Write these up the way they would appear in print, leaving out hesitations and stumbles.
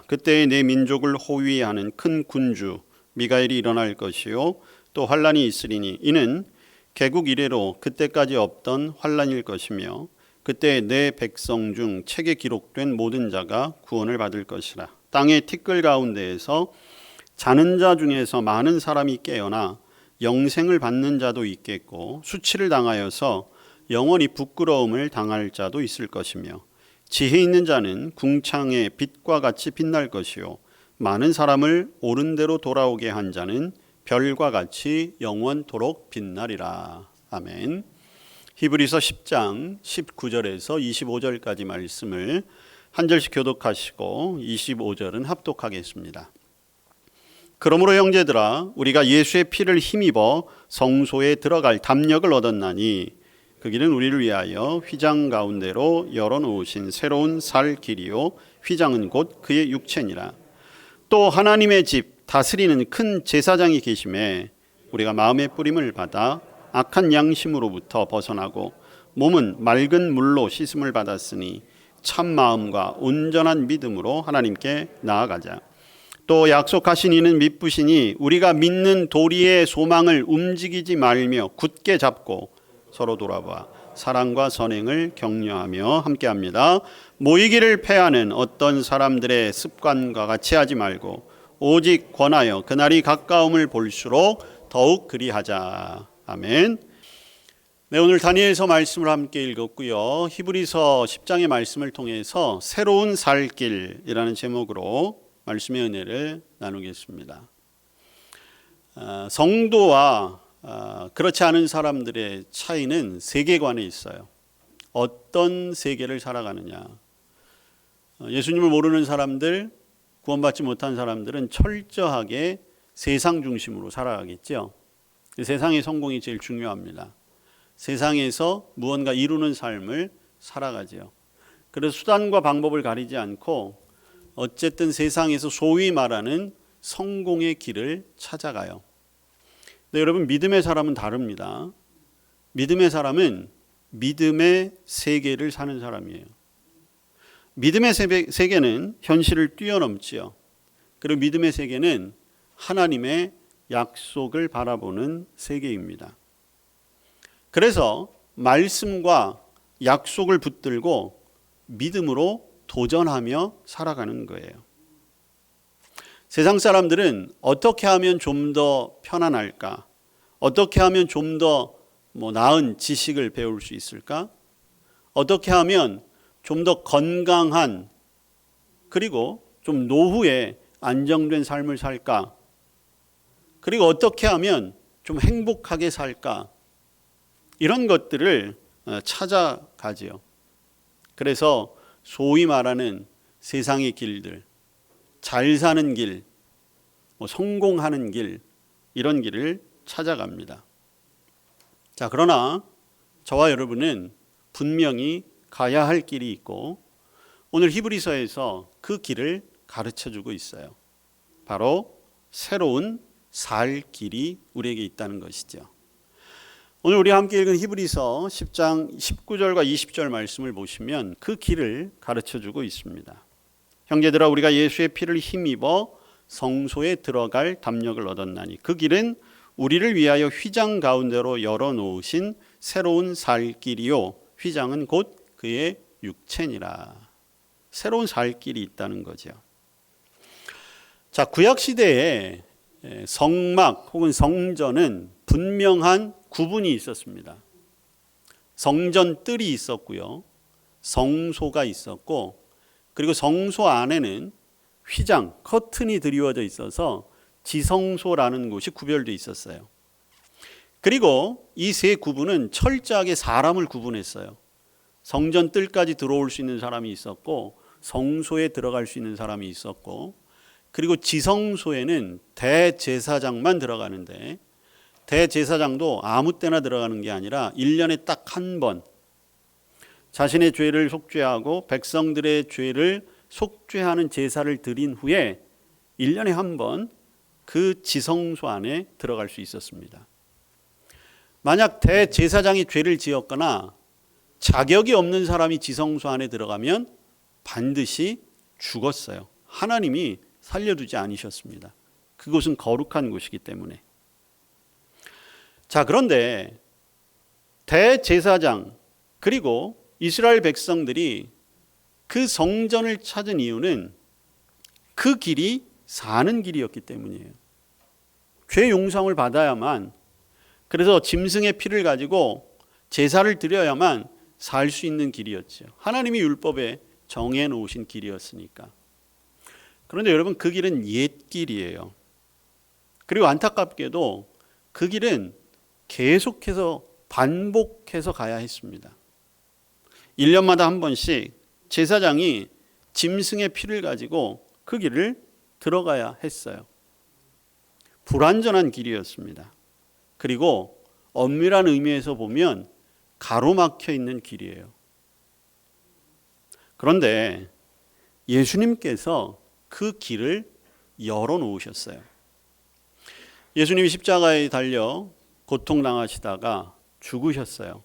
그때 내 민족을 호위하는 큰 군주 미가엘이 일어날 것이요 또 환란이 있으리니 이는 개국 이래로 그때까지 없던 환란일 것이며 그때 내 백성 중 책에 기록된 모든 자가 구원을 받을 것이라. 땅의 티끌 가운데에서 자는 자 중에서 많은 사람이 깨어나 영생을 받는 자도 있겠고 수치를 당하여서 영원히 부끄러움을 당할 자도 있을 것이며 지혜 있는 자는 궁창의 빛과 같이 빛날 것이요 많은 사람을 옳은 대로 돌아오게 한 자는 별과 같이 영원토록 빛나리라. 아멘. 히브리서 10장 19절에서 25절까지 말씀을 한 절씩 교독하시고 25절은 합독하겠습니다. 그러므로 형제들아 우리가 예수의 피를 힘입어 성소에 들어갈 담력을 얻었나니 그 길은 우리를 위하여 휘장 가운데로 열어놓으신 새로운 살 길이요 휘장은 곧 그의 육체니라. 또 하나님의 집 다스리는 큰 제사장이 계심에 우리가 마음의 뿌림을 받아 악한 양심으로부터 벗어나고 몸은 맑은 물로 씻음을 받았으니 참 마음과 온전한 믿음으로 하나님께 나아가자. 또 약속하신 이는 미쁘시니 우리가 믿는 도리의 소망을 움직이지 말며 굳게 잡고 서로 돌아봐 사랑과 선행을 격려하며 함께합니다. 모이기를 패하는 어떤 사람들의 습관과 같이 하지 말고 오직 권하여 그날이 가까움을 볼수록 더욱 그리하자. 아멘. 네, 오늘 다니엘서 말씀을 함께 읽었고요. 히브리서 10장의 말씀을 통해서 새로운 살 길이라는 제목으로 말씀의 은혜를 나누겠습니다. 성도와 그렇지 않은 사람들의 차이는 세계관에 있어요. 어떤 세계를 살아가느냐. 예수님을 모르는 사람들, 구원받지 못한 사람들은 철저하게 세상 중심으로 살아가겠죠. 세상의 성공이 제일 중요합니다. 세상에서 무언가 이루는 삶을 살아가죠. 그래서 수단과 방법을 가리지 않고 어쨌든 세상에서 소위 말하는 성공의 길을 찾아가요. 근데 여러분, 믿음의 사람은 다릅니다. 믿음의 사람은 믿음의 세계를 사는 사람이에요. 믿음의 세계는 현실을 뛰어넘지요. 그리고 믿음의 세계는 하나님의 약속을 바라보는 세계입니다. 그래서 말씀과 약속을 붙들고 믿음으로 도전하며 살아가는 거예요. 세상 사람들은 어떻게 하면 좀 더 편안할까? 어떻게 하면 좀 더 나은 지식을 배울 수 있을까? 어떻게 하면 좀 더 건강한 그리고 좀 노후에 안정된 삶을 살까? 그리고 어떻게 하면 좀 행복하게 살까? 이런 것들을 찾아가지요. 그래서 소위 말하는 세상의 길들, 잘 사는 길, 성공하는 길, 이런 길을 찾아갑니다. 자, 그러나 저와 여러분은 분명히 가야 할 길이 있고 오늘 히브리서에서 그 길을 가르쳐주고 있어요. 바로 새로운 살 길이 우리에게 있다는 것이죠. 오늘 우리 함께 읽은 히브리서 10장 19절과 20절 말씀을 보시면 그 길을 가르쳐주고 있습니다. 형제들아 우리가 예수의 피를 힘입어 성소에 들어갈 담력을 얻었나니 그 길은 우리를 위하여 휘장 가운데로 열어놓으신 새로운 살 길이요 휘장은 곧 그의 육체니라. 새로운 살 길이 있다는 거죠. 자, 구약 시대에 성막 혹은 성전은 분명한 구분이 있었습니다. 성전 뜰이 있었고요. 성소가 있었고 그리고 성소 안에는 휘장, 커튼이 드리워져 있어서 지성소라는 곳이 구별되어 있었어요. 그리고 이 세 구분은 철저하게 사람을 구분했어요. 성전 뜰까지 들어올 수 있는 사람이 있었고 성소에 들어갈 수 있는 사람이 있었고 그리고 지성소에는 대제사장만 들어가는데 대제사장도 아무 때나 들어가는 게 아니라 1년에 딱 한 번 자신의 죄를 속죄하고 백성들의 죄를 속죄하는 제사를 드린 후에 1년에 한 번 그 지성소 안에 들어갈 수 있었습니다. 만약 대제사장이 죄를 지었거나 자격이 없는 사람이 지성소 안에 들어가면 반드시 죽었어요. 하나님이 살려두지 않으셨습니다. 그곳은 거룩한 곳이기 때문에. 자, 그런데 대제사장 그리고 이스라엘 백성들이 그 성전을 찾은 이유는 그 길이 사는 길이었기 때문이에요. 죄 용서를 받아야만, 그래서 짐승의 피를 가지고 제사를 드려야만 살 수 있는 길이었죠. 하나님이 율법에 정해 놓으신 길이었으니까. 그런데 여러분, 그 길은 옛 길이에요. 그리고 안타깝게도 그 길은 계속해서 반복해서 가야 했습니다. 1년마다 한 번씩 제사장이 짐승의 피를 가지고 그 길을 들어가야 했어요. 불완전한 길이었습니다. 그리고 엄밀한 의미에서 보면 가로막혀 있는 길이에요. 그런데 예수님께서 그 길을 열어놓으셨어요. 예수님이 십자가에 달려 고통당하시다가 죽으셨어요.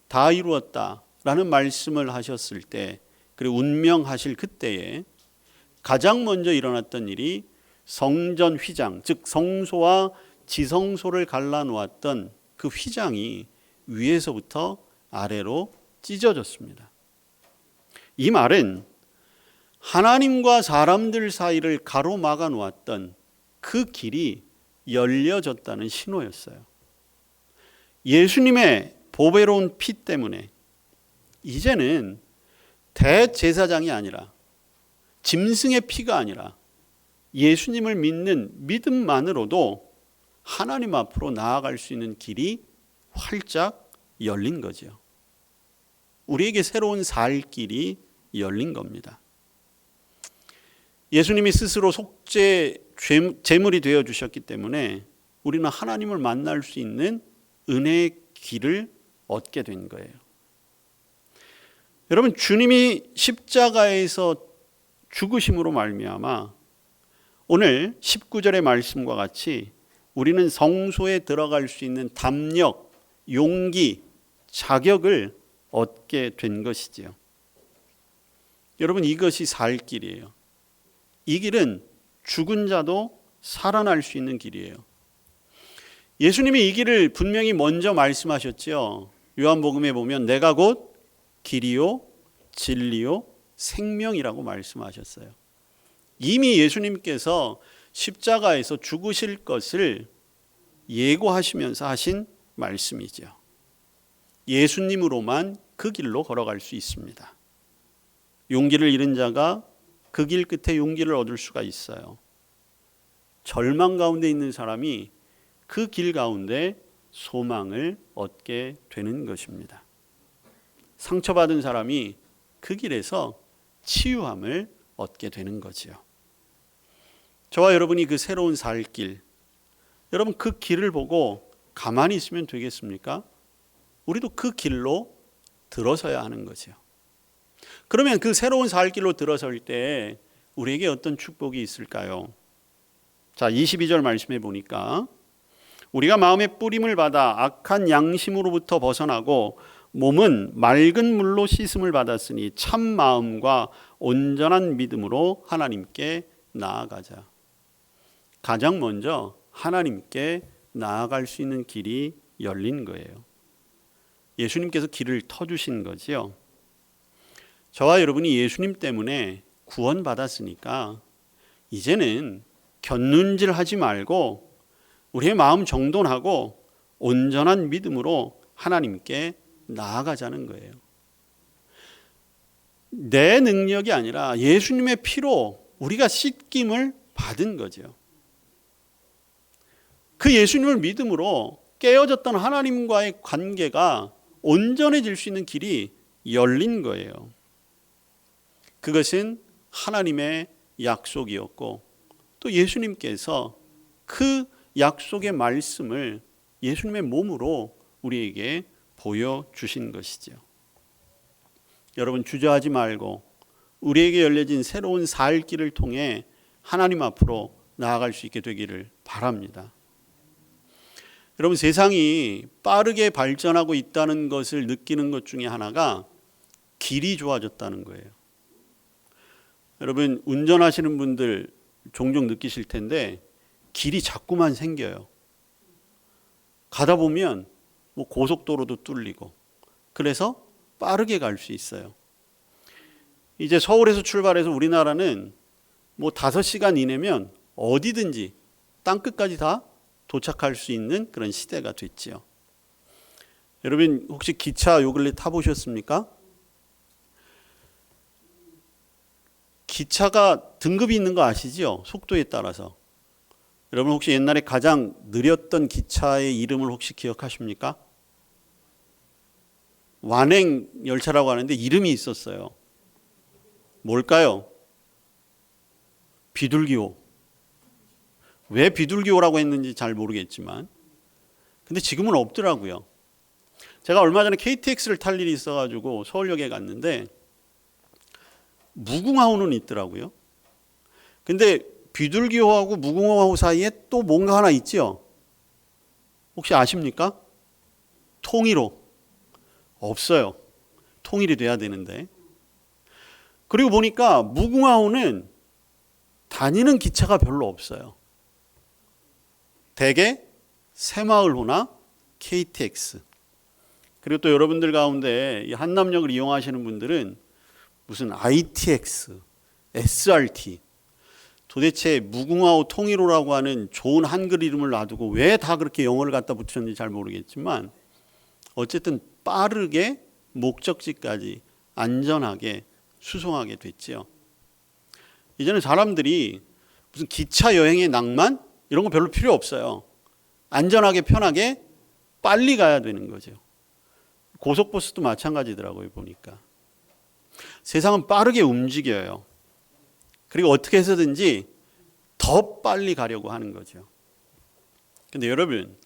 다 이루었다라는 말씀을 하셨을 때, 그리고 운명하실 그때에 가장 먼저 일어났던 일이 성전 휘장, 즉 성소와 지성소를 갈라놓았던 그 휘장이 위에서부터 아래로 찢어졌습니다. 이 말은 하나님과 사람들 사이를 가로막아 놓았던 그 길이 열려졌다는 신호였어요. 예수님의 보배로운 피 때문에 이제는 대제사장이 아니라, 짐승의 피가 아니라 예수님을 믿는 믿음만으로도 하나님 앞으로 나아갈 수 있는 길이 활짝 열린 거죠. 우리에게 새로운 살 길이 열린 겁니다. 예수님이 스스로 속죄 제물이 되어 주셨기 때문에 우리는 하나님을 만날 수 있는 은혜의 길을 얻게 된 거예요. 여러분, 주님이 십자가에서 죽으심으로 말미암아 오늘 19절의 말씀과 같이 우리는 성소에 들어갈 수 있는 담력, 용기, 자격을 얻게 된 것이지요. 여러분, 이것이 살 길이에요. 이 길은 죽은 자도 살아날 수 있는 길이에요. 예수님이 이 길을 분명히 먼저 말씀하셨죠. 요한복음에 보면 내가 곧 길이요 진리요 생명이라고 말씀하셨어요. 이미 예수님께서 십자가에서 죽으실 것을 예고하시면서 하신 말씀이죠. 예수님으로만 그 길로 걸어갈 수 있습니다. 용기를 잃은 자가 그 길 끝에 용기를 얻을 수가 있어요. 절망 가운데 있는 사람이 그 길 가운데 소망을 얻게 되는 것입니다. 상처받은 사람이 그 길에서 치유함을 얻게 되는 거지요. 저와 여러분이 그 새로운 살 길, 여러분 그 길을 보고 가만히 있으면 되겠습니까? 우리도 그 길로 들어서야 하는 거죠. 그러면 그 새로운 살 길로 들어설 때 우리에게 어떤 축복이 있을까요? 자, 22절 말씀해 보니까 우리가 마음의 뿌림을 받아 악한 양심으로부터 벗어나고 몸은 맑은 물로 씻음을 받았으니 참 마음과 온전한 믿음으로 하나님께 나아가자. 가장 먼저 하나님께 나아갈 수 있는 길이 열린 거예요. 예수님께서 길을 터주신 거지요. 저와 여러분이 예수님 때문에 구원받았으니까 이제는 곁눈질하지 말고 우리의 마음 정돈하고 온전한 믿음으로 하나님께 나아가자는 거예요. 내 능력이 아니라 예수님의 피로 우리가 씻김을 받은 거죠. 그 예수님을 믿음으로 깨어졌던 하나님과의 관계가 온전해질 수 있는 길이 열린 거예요. 그것은 하나님의 약속이었고 또 예수님께서 그 약속의 말씀을 예수님의 몸으로 우리에게 보여주신 것이죠. 여러분, 주저하지 말고 우리에게 열려진 새로운 살 길을 통해 하나님 앞으로 나아갈 수 있게 되기를 바랍니다. 여러분, 세상이 빠르게 발전하고 있다는 것을 느끼는 것 중에 하나가 길이 좋아졌다는 거예요. 여러분 운전하시는 분들 종종 느끼실 텐데 길이 자꾸만 생겨요. 가다 보면 뭐 고속도로도 뚫리고 그래서 빠르게 갈 수 있어요. 이제 서울에서 출발해서 우리나라는 뭐 5시간 이내면 어디든지 땅끝까지 다 도착할 수 있는 그런 시대가 됐지요. 여러분 혹시 기차 요 근래 타보셨습니까? 기차가 등급이 있는 거 아시죠? 속도에 따라서. 여러분 혹시 옛날에 가장 느렸던 기차의 이름을 혹시 기억하십니까? 완행 열차라고 하는데 이름이 있었어요. 뭘까요? 비둘기호. 왜 비둘기호라고 했는지 잘 모르겠지만 근데 지금은 없더라고요. 제가 얼마 전에 KTX를 탈 일이 있어가지고 서울역에 갔는데 무궁화호는 있더라고요. 근데 비둘기호하고 무궁화호 사이에 또 뭔가 하나 있죠? 혹시 아십니까? 통일호. 없어요. 통일이 돼야 되는데. 그리고 보니까 무궁화호는 다니는 기차가 별로 없어요. 대개 새마을호나 KTX. 그리고 또 여러분들 가운데 이 한남역을 이용하시는 분들은 무슨 ITX, SRT, 도대체 무궁화호 통일호라고 하는 좋은 한글 이름을 놔두고 왜 다 그렇게 영어를 갖다 붙였는지 잘 모르겠지만 어쨌든 빠르게 목적지까지 안전하게 수송하게 됐지요. 이제는 사람들이 무슨 기차 여행의 낭만 이런 거 별로 필요 없어요. 안전하게 편하게 빨리 가야 되는 거죠. 고속버스도 마찬가지더라고요 보니까. 세상은 빠르게 움직여요. 그리고 어떻게 해서든지 더 빨리 가려고 하는 거죠. 근데 여러분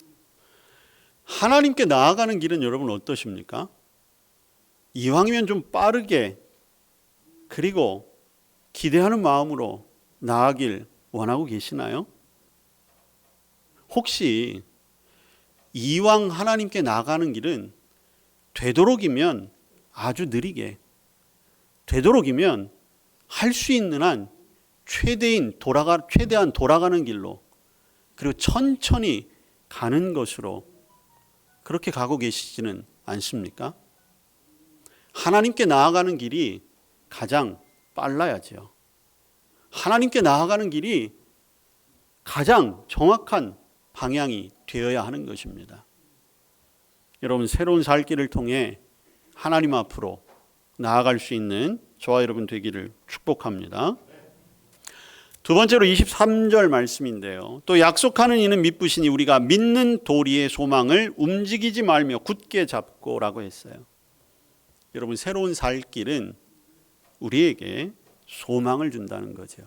하나님께 나아가는 길은 여러분 어떠십니까? 이왕이면 좀 빠르게 그리고 기대하는 마음으로 나아가길 원하고 계시나요? 혹시 이왕 하나님께 나아가는 길은 되도록이면 아주 느리게 되도록이면 할 수 있는 한 최대한 돌아가는 길로 그리고 천천히 가는 것으로 그렇게 가고 계시지는 않습니까? 하나님께 나아가는 길이 가장 빨라야죠. 하나님께 나아가는 길이 가장 정확한 방향이 되어야 하는 것입니다. 여러분 새로운 살 길을 통해 하나님 앞으로 나아갈 수 있는 저와 여러분 되기를 축복합니다. 두 번째로 23절 말씀인데요. 또 약속하는 이는 믿으시니 우리가 믿는 도리의 소망을 움직이지 말며 굳게 잡고라고 했어요. 여러분 새로운 살 길은 우리에게 소망을 준다는 거죠.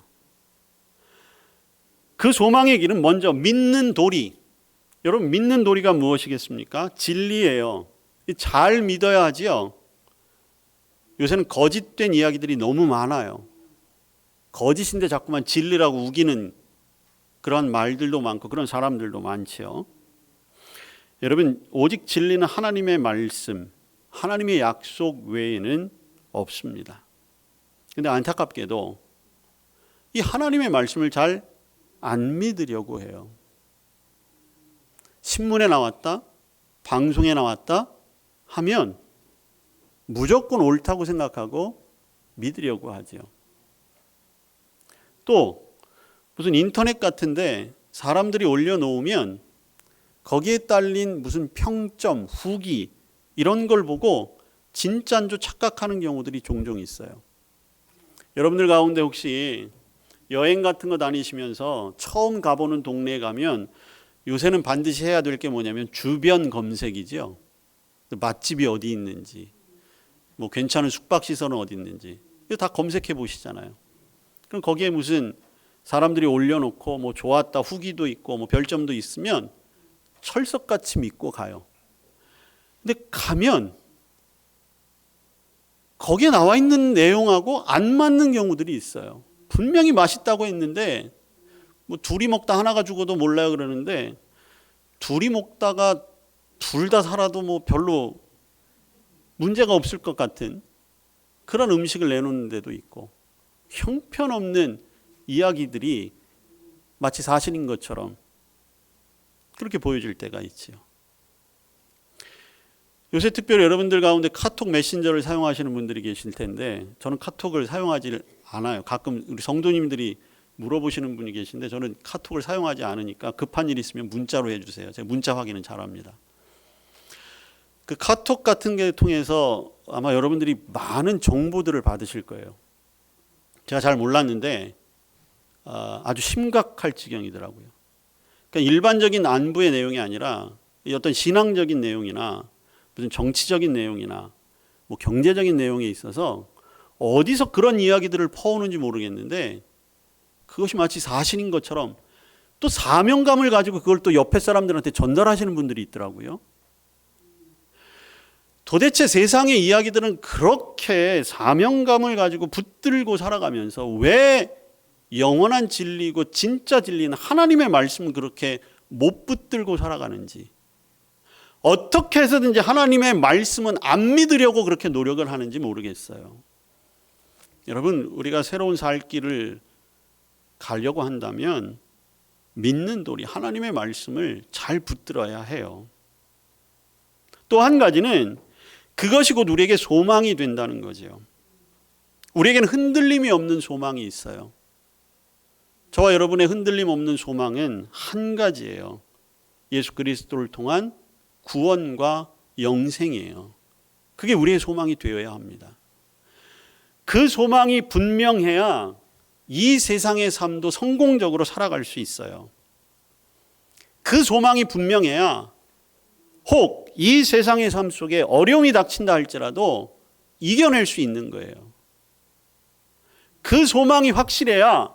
그 소망의 길은 먼저 믿는 도리. 여러분 믿는 도리가 무엇이겠습니까? 진리예요. 잘 믿어야 하지요. 요새는 거짓된 이야기들이 너무 많아요. 거짓인데 자꾸만 진리라고 우기는 그런 말들도 많고 그런 사람들도 많지요. 여러분 오직 진리는 하나님의 말씀, 하나님의 약속 외에는 없습니다. 그런데 안타깝게도 이 하나님의 말씀을 잘 안 믿으려고 해요. 신문에 나왔다, 방송에 나왔다 하면 무조건 옳다고 생각하고 믿으려고 하죠. 또 무슨 인터넷 같은데 사람들이 올려놓으면 거기에 딸린 무슨 평점, 후기 이런 걸 보고 진짜인 줄 착각하는 경우들이 종종 있어요. 여러분들 가운데 혹시 여행 같은 거 다니시면서 처음 가보는 동네에 가면 요새는 반드시 해야 될 게 뭐냐면 주변 검색이죠. 맛집이 어디 있는지, 뭐 괜찮은 숙박시설은 어디 있는지 이거 다 검색해 보시잖아요. 그럼 거기에 무슨 사람들이 올려놓고 뭐 좋았다 후기도 있고 뭐 별점도 있으면 철석같이 믿고 가요. 근데 가면 거기에 나와 있는 내용하고 안 맞는 경우들이 있어요. 분명히 맛있다고 했는데 뭐 둘이 먹다 하나가 죽어도 몰라요 그러는데 둘이 먹다가 둘 다 살아도 뭐 별로 문제가 없을 것 같은 그런 음식을 내놓는 데도 있고 형편없는 이야기들이 마치 사실인 것처럼 그렇게 보여질 때가 있지요. 요새 특별히 여러분들 가운데 카톡 메신저를 사용하시는 분들이 계실 텐데 저는 카톡을 사용하지 않아요. 가끔 우리 성도님들이 물어보시는 분이 계신데 저는 카톡을 사용하지 않으니까 급한 일 있으면 문자로 해주세요. 제가 문자 확인은 잘합니다. 그 카톡 같은 게 통해서 아마 여러분들이 많은 정보들을 받으실 거예요. 제가 잘 몰랐는데 아주 심각할 지경이더라고요. 그러니까 일반적인 안부의 내용이 아니라 어떤 신앙적인 내용이나 무슨 정치적인 내용이나 뭐 경제적인 내용에 있어서 어디서 그런 이야기들을 퍼오는지 모르겠는데 그것이 마치 사실인 것처럼 또 사명감을 가지고 그걸 또 옆에 사람들한테 전달하시는 분들이 있더라고요. 도대체 세상의 이야기들은 그렇게 사명감을 가지고 붙들고 살아가면서 왜 영원한 진리고 진짜 진리는 하나님의 말씀을 그렇게 못 붙들고 살아가는지, 어떻게 해서든지 하나님의 말씀은 안 믿으려고 그렇게 노력을 하는지 모르겠어요. 여러분, 우리가 새로운 살 길을 가려고 한다면 믿는 도리, 하나님의 말씀을 잘 붙들어야 해요. 또 한 가지는 그것이 곧 우리에게 소망이 된다는 거죠. 우리에게는 흔들림이 없는 소망이 있어요. 저와 여러분의 흔들림 없는 소망은 한 가지예요. 예수 그리스도를 통한 구원과 영생이에요. 그게 우리의 소망이 되어야 합니다. 그 소망이 분명해야 이 세상의 삶도 성공적으로 살아갈 수 있어요. 그 소망이 분명해야 혹 이 세상의 삶 속에 어려움이 닥친다 할지라도 이겨낼 수 있는 거예요. 그 소망이 확실해야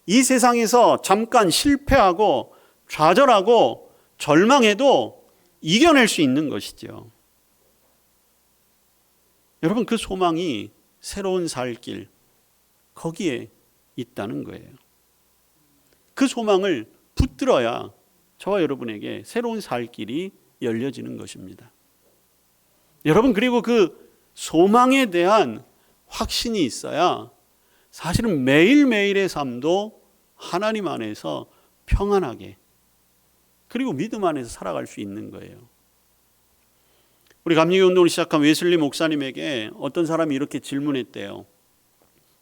이 세상에서 잠깐 실패하고 좌절하고 절망해도 이겨낼 수 있는 것이죠. 여러분, 그 소망이 새로운 살 길, 거기에 있다는 거예요. 그 소망을 붙들어야 저와 여러분에게 새로운 살 길이 열려지는 것입니다. 여러분, 그리고 그 소망에 대한 확신이 있어야 사실은 매일매일의 삶도 하나님 안에서 평안하게 그리고 믿음 안에서 살아갈 수 있는 거예요. 우리 감리교 운동을 시작한 웨슬리 목사님에게 어떤 사람이 이렇게 질문했대요.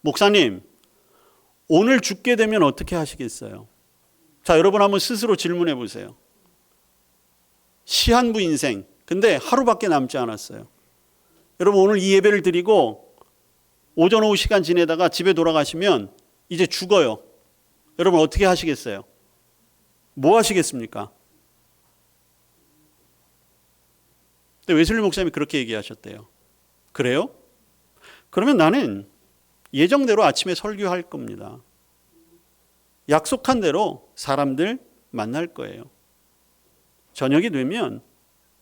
목사님, 오늘 죽게 되면 어떻게 하시겠어요? 자, 여러분 한번 스스로 질문해 보세요. 시한부 인생, 근데 하루밖에 남지 않았어요. 여러분, 오늘 이 예배를 드리고 오전 오후 시간 지내다가 집에 돌아가시면 이제 죽어요. 여러분 어떻게 하시겠어요? 뭐 하시겠습니까? 근데 웨슬리 목사님이 그렇게 얘기하셨대요. 그래요? 그러면 나는 예정대로 아침에 설교할 겁니다. 약속한 대로 사람들 만날 거예요. 저녁이 되면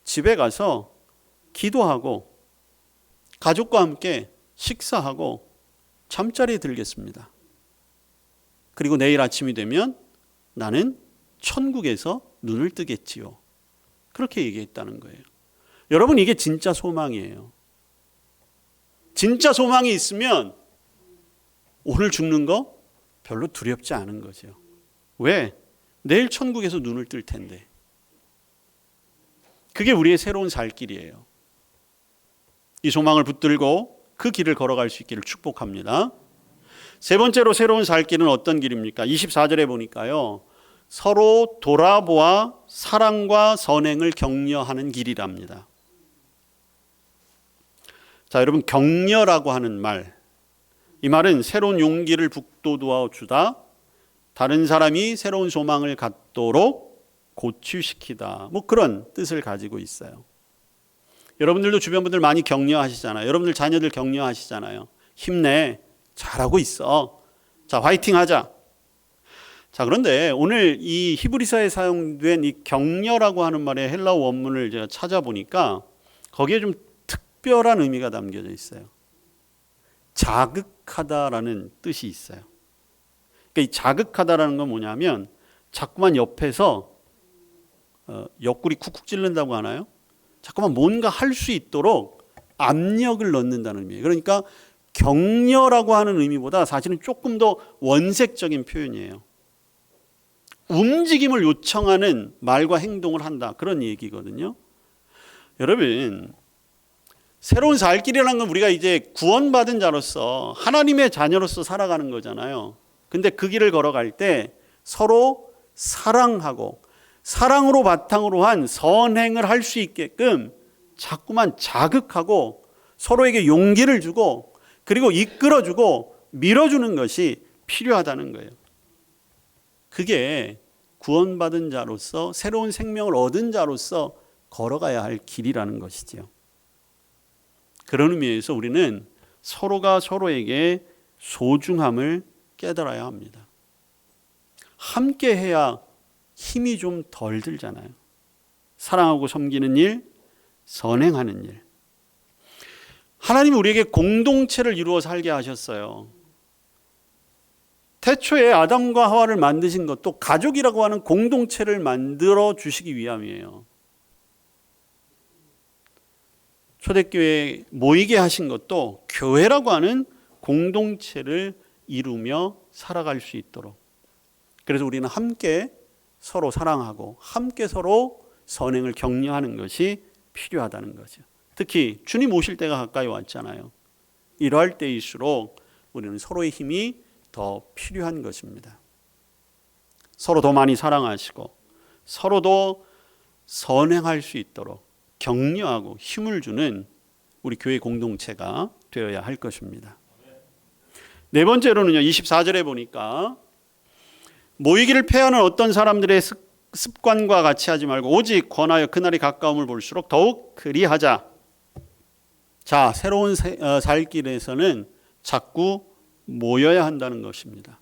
집에 가서 기도하고 가족과 함께 식사하고 잠자리에 들겠습니다. 그리고 내일 아침이 되면 나는 천국에서 눈을 뜨겠지요. 그렇게 얘기했다는 거예요. 여러분, 이게 진짜 소망이에요. 진짜 소망이 있으면 오늘 죽는 거 별로 두렵지 않은 거죠. 왜? 내일 천국에서 눈을 뜰 텐데. 그게 우리의 새로운 살 길이에요. 이 소망을 붙들고 그 길을 걸어갈 수 있기를 축복합니다. 세 번째로 새로운 살 길은 어떤 길입니까? 24절에 보니까요, 서로 돌아보아 사랑과 선행을 격려하는 길이랍니다. 자, 여러분, 격려라고 하는 말, 이 말은 새로운 용기를 북돋워 주다, 다른 사람이 새로운 소망을 갖도록 고취시키다, 뭐 그런 뜻을 가지고 있어요. 여러분들도 주변 분들 많이 격려하시잖아요. 여러분들 자녀들 격려하시잖아요. 힘내, 잘하고 있어, 자 화이팅 하자. 자, 그런데 오늘 이 히브리서에 사용된 이 격려라고 하는 말의 헬라어 원문을 제가 찾아보니까 거기에 좀 특별한 의미가 담겨져 있어요. 자극하다라는 뜻이 있어요. 그러니까 이 자극하다라는 건 뭐냐면 자꾸만 옆에서 옆구리 쿡쿡 찌른다고 하나요? 자꾸만 뭔가 할 수 있도록 압력을 넣는다는 의미예요. 그러니까 격려라고 하는 의미보다 사실은 조금 더 원색적인 표현이에요. 움직임을 요청하는 말과 행동을 한다, 그런 얘기거든요. 여러분, 새로운 살 길이라는 건 우리가 이제 구원받은 자로서 하나님의 자녀로서 살아가는 거잖아요. 근데 그 길을 걸어갈 때 서로 사랑하고 사랑으로 바탕으로 한 선행을 할 수 있게끔 자꾸만 자극하고 서로에게 용기를 주고 그리고 이끌어주고 밀어주는 것이 필요하다는 거예요. 그게 구원받은 자로서 새로운 생명을 얻은 자로서 걸어가야 할 길이라는 것이지요. 그런 의미에서 우리는 서로가 서로에게 소중함을 깨달아야 합니다. 함께 해야 힘이 좀 덜 들잖아요. 사랑하고 섬기는 일, 선행하는 일. 하나님이 우리에게 공동체를 이루어 살게 하셨어요. 태초에 아담과 하와를 만드신 것도 가족이라고 하는 공동체를 만들어 주시기 위함이에요. 초대교회에 모이게 하신 것도 교회라고 하는 공동체를 이루며 살아갈 수 있도록. 그래서 우리는 함께 서로 사랑하고 함께 서로 선행을 격려하는 것이 필요하다는 거죠. 특히 주님 오실 때가 가까이 왔잖아요. 이러할 때일수록 우리는 서로의 힘이 더 필요한 것입니다. 서로 더 많이 사랑하시고 서로도 선행할 수 있도록 격려하고 힘을 주는 우리 교회 공동체가 되어야 할 것입니다. 네 번째로는요, 24절에 보니까 모이기를 패하는 어떤 사람들의 습관과 같이 하지 말고 오직 권하여 그날이 가까움을 볼수록 더욱 그리하자. 자, 새로운 살 길에서는 자꾸 모여야 한다는 것입니다.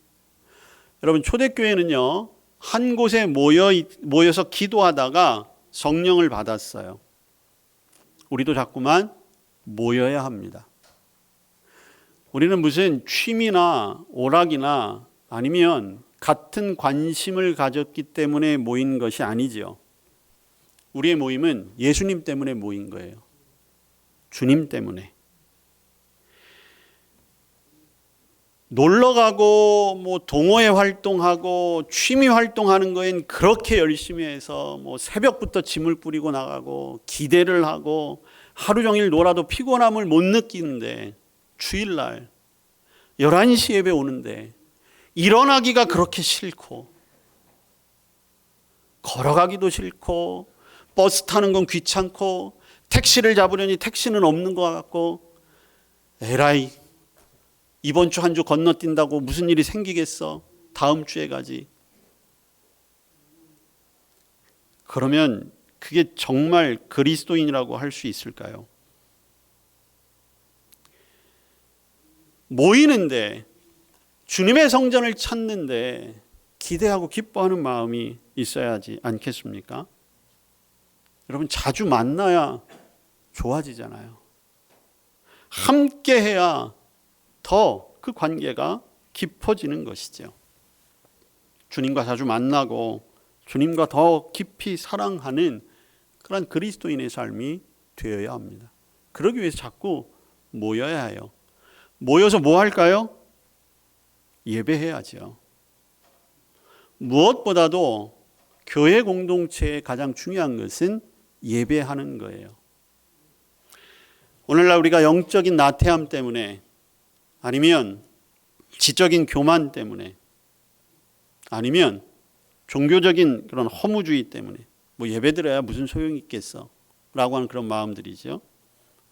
여러분, 초대교회는요, 한 곳에 모여서 기도하다가 성령을 받았어요. 우리도 자꾸만 모여야 합니다. 우리는 무슨 취미나 오락이나 아니면 같은 관심을 가졌기 때문에 모인 것이 아니지요. 우리의 모임은 예수님 때문에 모인 거예요. 주님 때문에. 놀러 가고 뭐 동호회 활동하고 취미 활동하는 거엔 그렇게 열심히 해서 뭐 새벽부터 짐을 뿌리고 나가고 기대를 하고 하루 종일 놀아도 피곤함을 못 느끼는데 주일날 11시 예배 오는데 일어나기가 그렇게 싫고 걸어가기도 싫고 버스 타는 건 귀찮고 택시를 잡으려니 택시는 없는 것 같고 에라이 이번 주 한 주 건너뛴다고 무슨 일이 생기겠어? 다음 주에 가지. 그러면 그게 정말 그리스도인이라고 할 수 있을까요? 모이는데 주님의 성전을 찾는데 기대하고 기뻐하는 마음이 있어야 하지 않겠습니까? 여러분, 자주 만나야 좋아지잖아요. 함께 해야 더 그 관계가 깊어지는 것이죠. 주님과 자주 만나고 주님과 더 깊이 사랑하는 그런 그리스도인의 삶이 되어야 합니다. 그러기 위해서 자꾸 모여야 해요. 모여서 뭐 할까요? 예배해야죠. 무엇보다도 교회 공동체의 가장 중요한 것은 예배하는 거예요. 오늘날 우리가 영적인 나태함 때문에 아니면 지적인 교만 때문에 아니면 종교적인 그런 허무주의 때문에 뭐 예배 드려야 무슨 소용이 있겠어 라고 하는 그런 마음들이죠.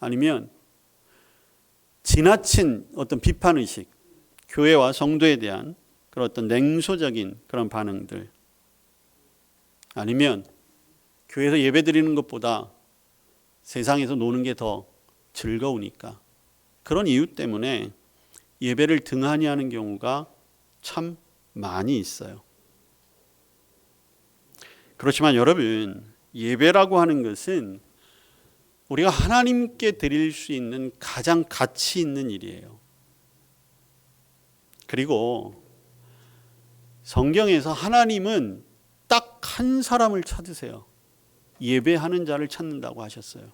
아니면 지나친 어떤 비판의식, 교회와 성도에 대한 그런 어떤 냉소적인 그런 반응들, 아니면 교회에서 예배 드리는 것보다 세상에서 노는 게 더 즐거우니까 그런 이유 때문에 예배를 등한히 하는 경우가 참 많이 있어요. 그렇지만 여러분, 예배라고 하는 것은 우리가 하나님께 드릴 수 있는 가장 가치 있는 일이에요. 그리고 성경에서 하나님은 딱 한 사람을 찾으세요. 예배하는 자를 찾는다고 하셨어요.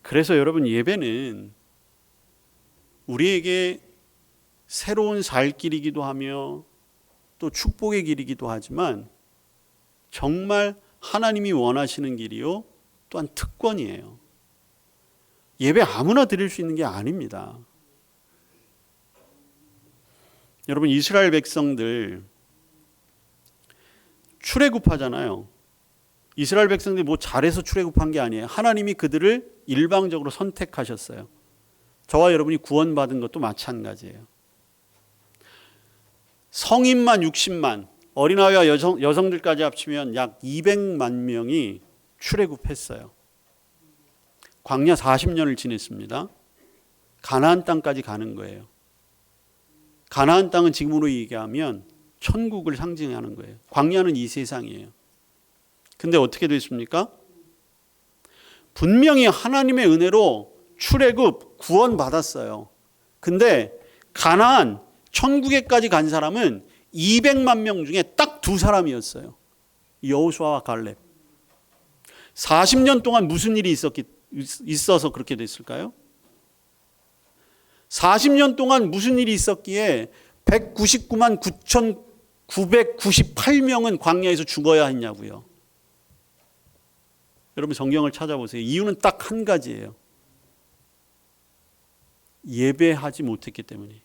그래서 여러분, 예배는 우리에게 새로운 살 길이기도 하며 또 축복의 길이기도 하지만 정말 하나님이 원하시는 길이요, 또한 특권이에요. 예배 아무나 드릴 수 있는 게 아닙니다. 여러분, 이스라엘 백성들 출애굽하잖아요. 이스라엘 백성들이 뭐 잘해서 출애굽한 게 아니에요. 하나님이 그들을 일방적으로 선택하셨어요. 저와 여러분이 구원받은 것도 마찬가지예요. 성인만 60만, 어린아이와 여성들까지 합치면 약 200만 명이 출애굽했어요. 광야 40년을 지냈습니다. 가나안 땅까지 가는 거예요. 가나안 땅은 지금으로 얘기하면 천국을 상징하는 거예요. 광야는 이 세상이에요. 근데 어떻게 됐습니까? 분명히 하나님의 은혜로 출애굽 구원받았어요. 근데 가나안 천국에까지 간 사람은 200만 명 중에 딱 두 사람이었어요. 여호수아와 갈렙. 40년 동안 무슨 일이 있어서 그렇게 됐을까요? 40년 동안 무슨 일이 있었기에 199만 9,998명은 광야에서 죽어야 했냐고요. 여러분, 성경을 찾아보세요. 이유는 딱 한 가지예요. 예배하지 못했기 때문이에요.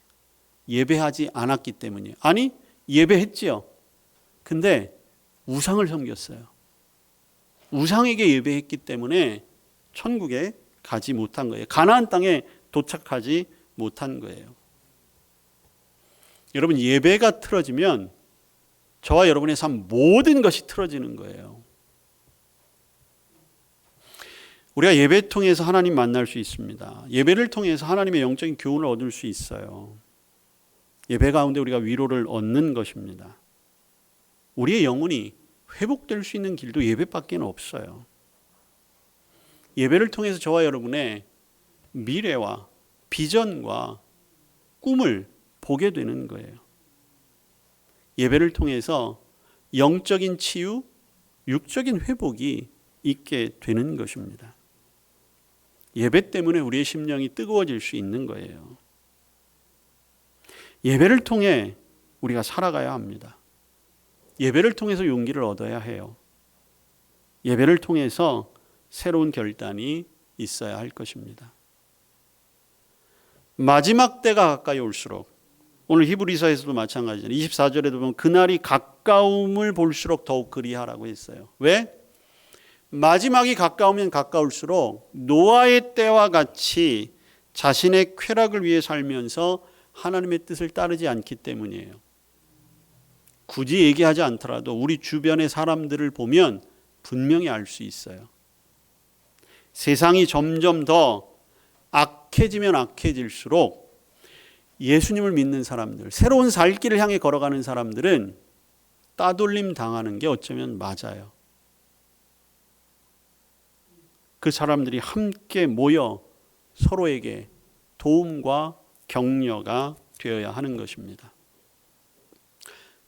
예배하지 않았기 때문이에요. 아니, 예배했지요. 근데 우상을 섬겼어요. 우상에게 예배했기 때문에 천국에 가지 못한 거예요. 가나안 땅에 도착하지 못한 거예요. 여러분, 예배가 틀어지면 저와 여러분의 삶 모든 것이 틀어지는 거예요. 우리가 예배 통해서 하나님 만날 수 있습니다. 예배를 통해서 하나님의 영적인 교훈을 얻을 수 있어요. 예배 가운데 우리가 위로를 얻는 것입니다. 우리의 영혼이 회복될 수 있는 길도 예배밖에 없어요. 예배를 통해서 저와 여러분의 미래와 비전과 꿈을 보게 되는 거예요. 예배를 통해서 영적인 치유, 육적인 회복이 있게 되는 것입니다. 예배 때문에 우리의 심령이 뜨거워질 수 있는 거예요. 예배를 통해 우리가 살아가야 합니다. 예배를 통해서 용기를 얻어야 해요. 예배를 통해서 새로운 결단이 있어야 할 것입니다. 마지막 때가 가까이 올수록, 오늘 히브리서에서도 마찬가지잖아요. 24절에도 보면 그날이 가까움을 볼수록 더욱 그리하라고 했어요. 왜? 마지막이 가까우면 가까울수록 노아의 때와 같이 자신의 쾌락을 위해 살면서 하나님의 뜻을 따르지 않기 때문이에요. 굳이 얘기하지 않더라도 우리 주변의 사람들을 보면 분명히 알 수 있어요. 세상이 점점 더 악해지면 악해질수록 예수님을 믿는 사람들, 새로운 살 길을 향해 걸어가는 사람들은 따돌림 당하는 게 어쩌면 맞아요. 그 사람들이 함께 모여 서로에게 도움과 격려가 되어야 하는 것입니다.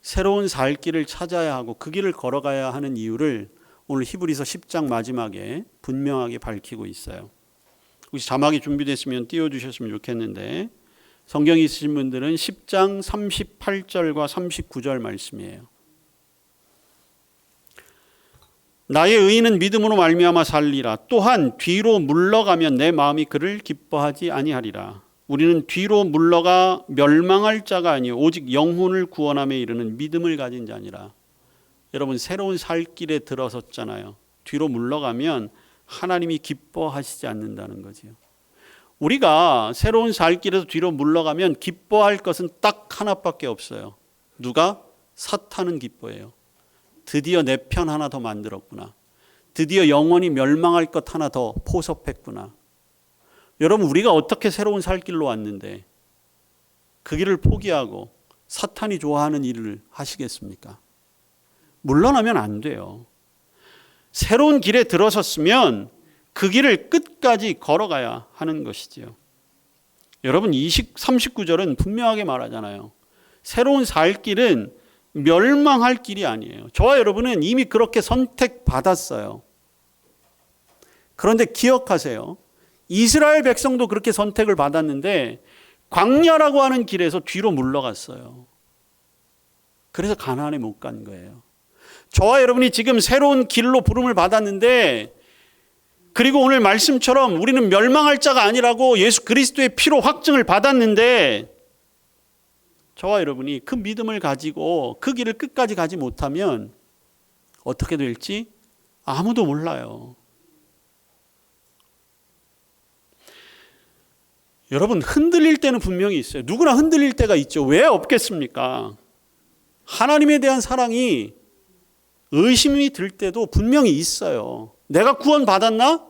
새로운 살 길을 찾아야 하고 그 길을 걸어가야 하는 이유를 오늘 히브리서 10장 마지막에 분명하게 밝히고 있어요. 혹시 자막이 준비됐으면 띄워주셨으면 좋겠는데, 성경이 있으신 분들은 10장 38절과 39절 말씀이에요. 나의 의인은 믿음으로 말미암아 살리라. 또한 뒤로 물러가면 내 마음이 그를 기뻐하지 아니하리라. 우리는 뒤로 물러가 멸망할 자가 아니요 오직 영혼을 구원함에 이르는 믿음을 가진 자니라. 여러분, 새로운 살 길에 들어섰잖아요. 뒤로 물러가면 하나님이 기뻐하시지 않는다는 거지요. 우리가 새로운 살 길에서 뒤로 물러가면 기뻐할 것은 딱 하나밖에 없어요. 누가? 사탄은 기뻐해요. 드디어 내 편 하나 더 만들었구나. 드디어 영원히 멸망할 것 하나 더 포섭했구나. 여러분, 우리가 어떻게 새로운 살 길로 왔는데 그 길을 포기하고 사탄이 좋아하는 일을 하시겠습니까? 물러나면 안 돼요. 새로운 길에 들어섰으면 그 길을 끝까지 걸어가야 하는 것이지요. 여러분, 39절은 분명하게 말하잖아요. 새로운 살 길은 멸망할 길이 아니에요. 저와 여러분은 이미 그렇게 선택받았어요. 그런데 기억하세요. 이스라엘 백성도 그렇게 선택을 받았는데 광야라고 하는 길에서 뒤로 물러갔어요. 그래서 가나안에 못 간 거예요. 저와 여러분이 지금 새로운 길로 부름을 받았는데, 그리고 오늘 말씀처럼 우리는 멸망할 자가 아니라고 예수 그리스도의 피로 확증을 받았는데, 저와 여러분이 그 믿음을 가지고 그 길을 끝까지 가지 못하면 어떻게 될지 아무도 몰라요. 여러분, 흔들릴 때는 분명히 있어요. 누구나 흔들릴 때가 있죠. 왜 없겠습니까? 하나님에 대한 사랑이 의심이 들 때도 분명히 있어요. 내가 구원받았나?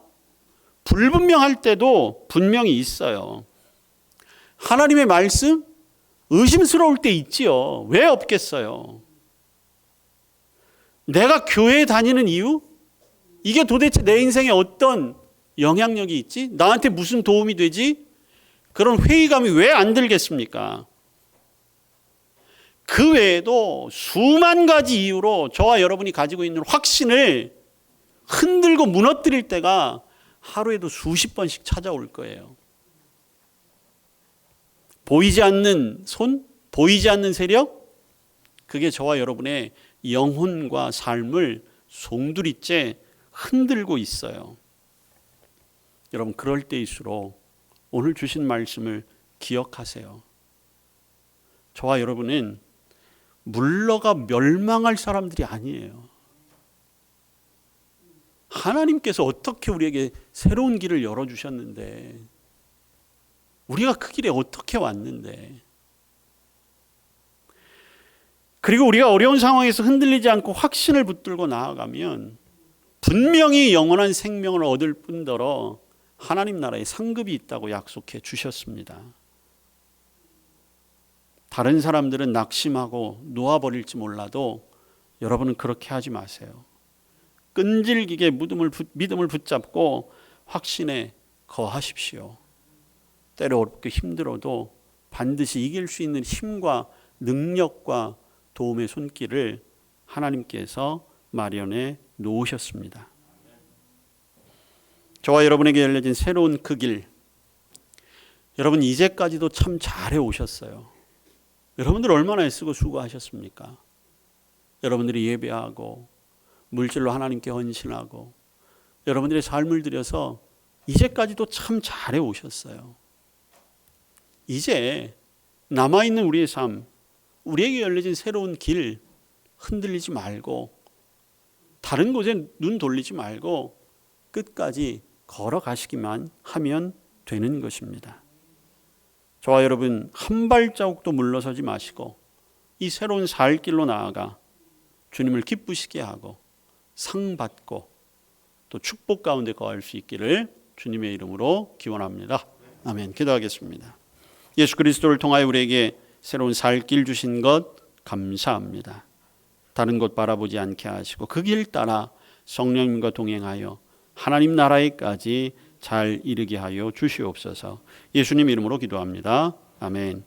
불분명할 때도 분명히 있어요. 하나님의 말씀? 의심스러울 때 있지요. 왜 없겠어요? 내가 교회에 다니는 이유? 이게 도대체 내 인생에 어떤 영향력이 있지? 나한테 무슨 도움이 되지? 그런 회의감이 왜 안 들겠습니까? 그 외에도 수만 가지 이유로 저와 여러분이 가지고 있는 확신을 흔들고 무너뜨릴 때가 하루에도 수십 번씩 찾아올 거예요. 보이지 않는 손, 보이지 않는 세력, 그게 저와 여러분의 영혼과 삶을 송두리째 흔들고 있어요. 여러분, 그럴 때일수록 오늘 주신 말씀을 기억하세요. 저와 여러분은 물러가 멸망할 사람들이 아니에요. 하나님께서 어떻게 우리에게 새로운 길을 열어주셨는데, 우리가 그 길에 어떻게 왔는데, 그리고 우리가 어려운 상황에서 흔들리지 않고 확신을 붙들고 나아가면 분명히 영원한 생명을 얻을 뿐더러 하나님 나라에 상급이 있다고 약속해 주셨습니다. 다른 사람들은 낙심하고 놓아버릴지 몰라도 여러분은 그렇게 하지 마세요. 끈질기게 믿음을 붙잡고 확신에 거하십시오. 때로 어렵고 힘들어도 반드시 이길 수 있는 힘과 능력과 도움의 손길을 하나님께서 마련해 놓으셨습니다. 저와 여러분에게 열려진 새로운 그 길, 여러분 이제까지도 참 잘해 오셨어요. 여러분들 얼마나 애쓰고 수고하셨습니까? 여러분들이 예배하고 물질로 하나님께 헌신하고 여러분들의 삶을 들여서 이제까지도 참 잘해 오셨어요. 이제 남아있는 우리의 삶, 우리에게 열려진 새로운 길 흔들리지 말고 다른 곳에 눈 돌리지 말고 끝까지 걸어가시기만 하면 되는 것입니다. 저와 여러분 한 발자국도 물러서지 마시고 이 새로운 살 길로 나아가 주님을 기쁘시게 하고 상 받고 또 축복 가운데 거할 수 있기를 주님의 이름으로 기원합니다. 아멘. 기도하겠습니다. 예수 그리스도를 통하여 우리에게 새로운 살 길 주신 것 감사합니다. 다른 곳 바라보지 않게 하시고 그 길 따라 성령님과 동행하여 하나님 나라에까지 잘 이르게 하여 주시옵소서. 예수님 이름으로 기도합니다. 아멘.